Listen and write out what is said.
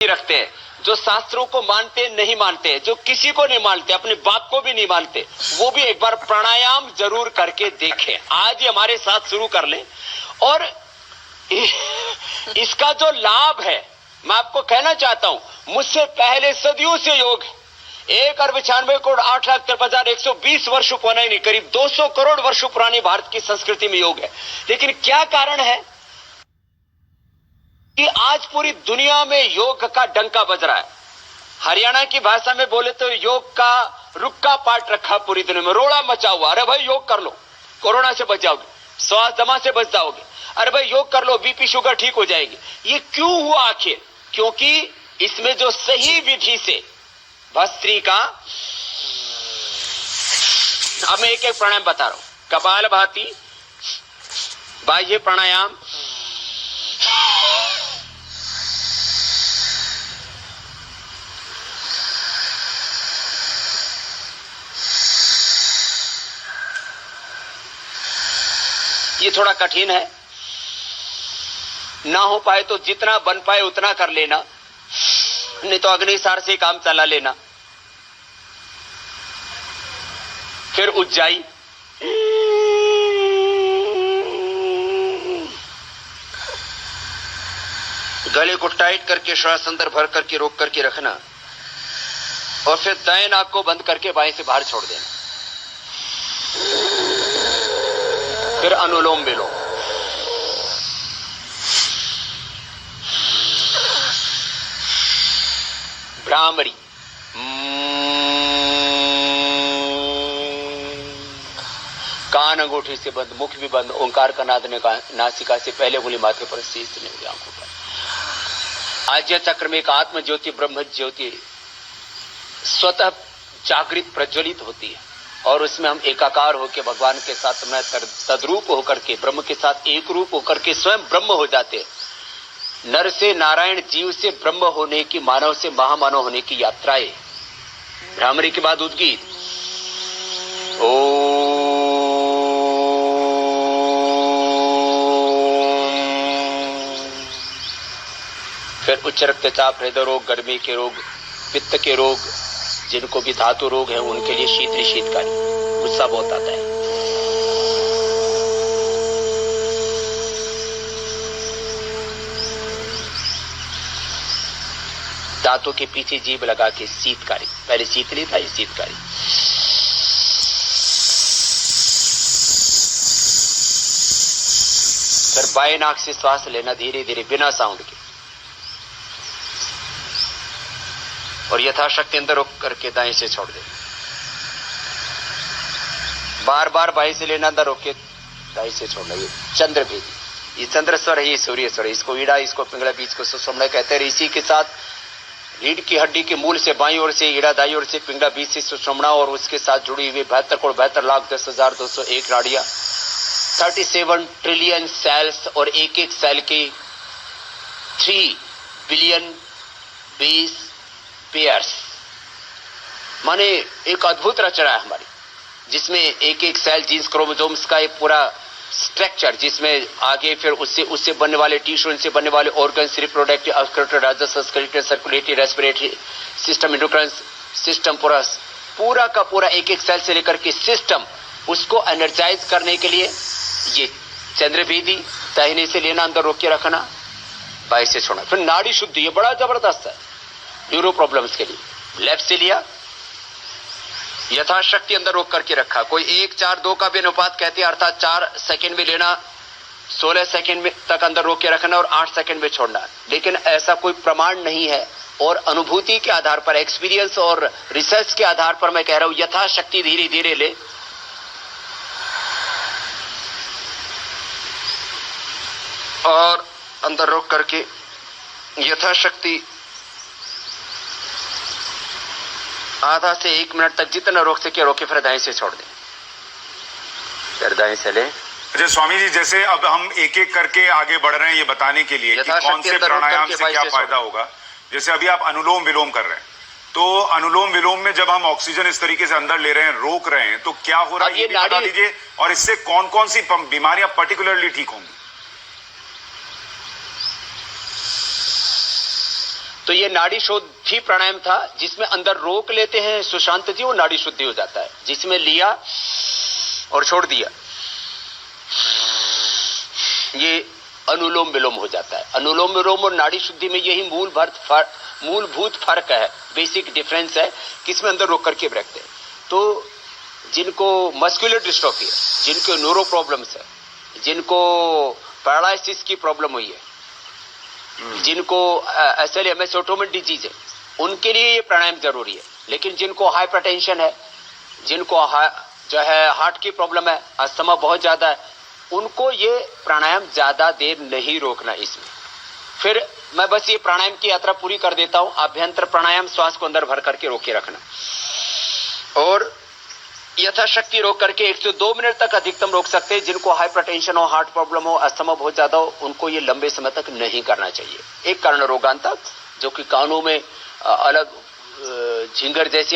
रखते हैं, जो शास्त्रों को मानते नहीं मानते, जो किसी को नहीं मानते, अपनी बात को भी नहीं मानते, वो भी एक बार प्राणायाम जरूर करके देखें। आज ही हमारे साथ शुरू कर लें। और इसका जो लाभ है मैं आपको कहना चाहता हूं, मुझसे पहले सदियों से योग है। 1,98,08,53,120 वर्ष पुरानी नहीं, करीब 200 करोड़ वर्षों पुरानी भारत की संस्कृति में योग है। लेकिन क्या कारण है कि आज पूरी दुनिया में योग का डंका बज रहा है। हरियाणा की भाषा में बोले तो योग का रुक्का पाट रखा पूरी दुनिया में, रोड़ा मचा हुआ। अरे भाई योग कर लो, कोरोना से बच जाओगे, श्वास दमा से बच जाओगे। अरे भाई योग कर लो, बीपी शुगर ठीक हो जाएगी। ये क्यों हुआ आखिर? क्योंकि इसमें जो सही विधि से भस्त्रिका, अब मैं एक एक प्राणायाम बता रहा हूं। कपालभाति, बाह्य प्राणायाम, ये थोड़ा कठिन है, ना हो पाए तो जितना बन पाए उतना कर लेना, नहीं तो अग्निसार से काम चला लेना। फिर उज्जाई, गले को टाइट करके श्वास अंदर भर करके रोक करके रखना, और फिर दाएं नाक को बंद करके बाएं से बाहर छोड़ देना। फिर अनुलोम विलोम, भ्रामरी, कान अंगूठी से बंद, मुख भी बंद, ओंकार का नाद ने नासिका से पहले उंगली माथे पर, शीश ने आंखों पर। आज्य चक्र में एक आत्म ज्योति, ब्रह्म ज्योति स्वतः जागृत प्रज्वलित होती है, और उसमें हम एकाकार होकर भगवान के साथ में तद्रूप होकर के, ब्रह्म के साथ एक रूप होकर के स्वयं ब्रह्म हो जाते हैं। नर से नारायण, जीव से ब्रह्म होने की, मानव से महामानव होने की यात्राएं। भ्रामरी के बाद उद्गीत, ओ फिर उच्च रक्तचाप, हृदय रोग, गर्मी के रोग, पित्त के रोग, जिनको भी धातु रोग है उनके लिए शीतली शीतकाली, गुस्सा बहुत आता है। दांतों के पीछे जीभ लगा के शीतकारी, पहले शीतली था, ये शीतकारी। फिर बाएं नाक से श्वास लेना धीरे धीरे बिना साउंड के, और यथाशक्ति अंदर रोक करके दाएं से छोड़ देना। बार बार बाएं से लेना, अंदर रोक के दाएं से छोड़ना। ये चंद्र भेदी, ये चंद्र स्वर है, ये सूर्य स्वर है। इसको ईड़ा, इसको पिंगला, बीच को सुषुम्ना कहते हैं। इसी के साथ रीढ़ की हड्डी के मूल से बाईं ओर से ईड़ा, दाईं ओर से पिंगला, बीच से सुषुम्ना, और उसके साथ जुड़ी हुई 72,72,10,201 37 ट्रिलियन सेल्स, और एक एक सेल की 3 बिलियन 20 पेयर्स, माने एक अद्भुत रचना है हमारी, जिसमें एक एक सेल जीन्स क्रोमोसोम्स का एक पूरा स्ट्रक्चर, जिसमें आगे फिर उससे बनने वाले टिश्यू, उनसे बनने वाले organs, reproductive, excretory, digestive, skeletal, circulatory, respiratory system, endocrine system, पूरा का पूरा एक एक सेल से लेकर के सिस्टम, उसको एनर्जाइज करने के लिए ये चंद्रभेदी, दाहिने से लेना, अंदर रोक के रखना, बाएं से छोड़ना। फिर नाड़ी शुद्धि, ये बड़ा जबरदस्त है न्यूरो प्रॉब्लम्स के लिए। लेफ्ट से लिया, यथाशक्ति अंदर रोक करके रखा। कोई 1, 4, 2 का भी अनुपात कहते हैं, अर्थात 4 सेकंड में लेना, 16 सेकंड में तक अंदर रोक के रखना, और 8 सेकंड में छोड़ना। लेकिन ऐसा कोई प्रमाण नहीं है, और अनुभूति के आधार पर, एक्सपीरियंस और रिसर्च के आधार पर मैं कह रहा हूं, यथाशक्ति धीरे धीरे ले, और अंदर रोक करके यथाशक्ति आधा से 1 मिनट तक जितना रोक सके रोके, फिर दाएं से छोड़ दें, फिर दाएं से ले। अच्छा स्वामी जी, जैसे अब हम एक एक करके आगे बढ़ रहे हैं ये बताने के लिए कि कौन से प्राणायाम से क्या फायदा होगा। जैसे अभी आप अनुलोम विलोम कर रहे हैं, तो अनुलोम विलोम में जब हम ऑक्सीजन इस तरीके से अंदर ले रहे हैं, रोक रहे हैं, तो क्या हो रहा है ये बता दीजिए, और इससे कौन कौन सी बीमारियां पर्टिकुलरली ठीक होंगी? तो ये नाड़ी शुद्धि प्राणायाम था, जिसमें अंदर रोक लेते हैं सुशांत जी, वो नाड़ी शुद्धि हो जाता है। जिसमें लिया और छोड़ दिया, ये अनुलोम विलोम हो जाता है। अनुलोम विलोम और नाड़ी शुद्धि में यही मूलभूत फर्क है, बेसिक डिफरेंस है, किसमें अंदर रोक करके रखते हैं। तो जिनको मस्कुलर डिस्ट्रोफी है, जिनको न्यूरो प्रॉब्लम्स है, जिनको पैरालिसिस की प्रॉब्लम हुई है, जिनको SLMS ऑटोमेन डिजीज है, उनके लिए ये प्राणायाम जरूरी है। लेकिन जिनको हाइपरटेंशन है, जिनको जो है हार्ट की प्रॉब्लम है, अस्थमा बहुत ज्यादा है, उनको ये प्राणायाम ज्यादा देर नहीं रोकना। इसमें फिर मैं बस ये प्राणायाम की यात्रा पूरी कर देता हूं। आभ्यंतर प्राणायाम, श्वास को अंदर भर करके रोके रखना और यथाशक्ति रोक करके 1 से 2 मिनट तक अधिकतम रोक सकते हैं। जिनको हाइपरटेंशन हो, हार्ट प्रॉब्लम हो, अस्थमा बहुत ज्यादा हो, उनको ये लंबे समय तक नहीं करना चाहिए। एक कारण रोगांतक, जो कि कानों में अलग झिंगर जैसी